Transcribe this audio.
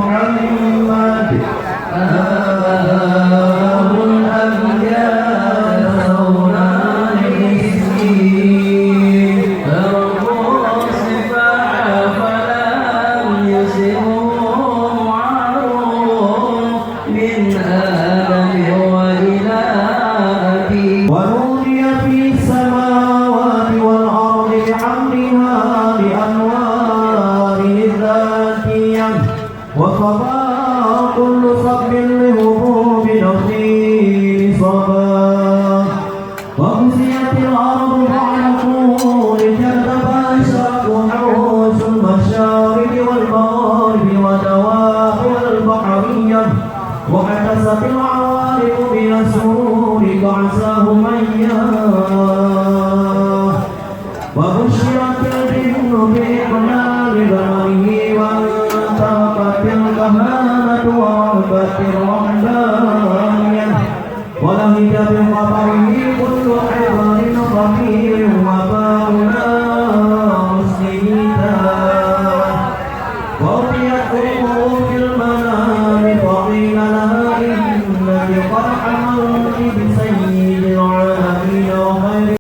محمد آب الأنبياء ثوران الإسلام تركوا الصفاح فلم يسروا معروف من آدم وإلى أبي ونودي في السماوات والأرض بحمدها بأنوار ذاتية وقضاء كل صب لهبوب نخيل صبا وأمسيت الأرض بعد طول تتباشر وحوش المشارق والمغارب ودواخل البحرية واعتست العوارف بأسرور بعثه مياه وبشرت الجن بإقلال بمره وانطلقت الكهانة ورهبت الرحمانية ولهج بالقطر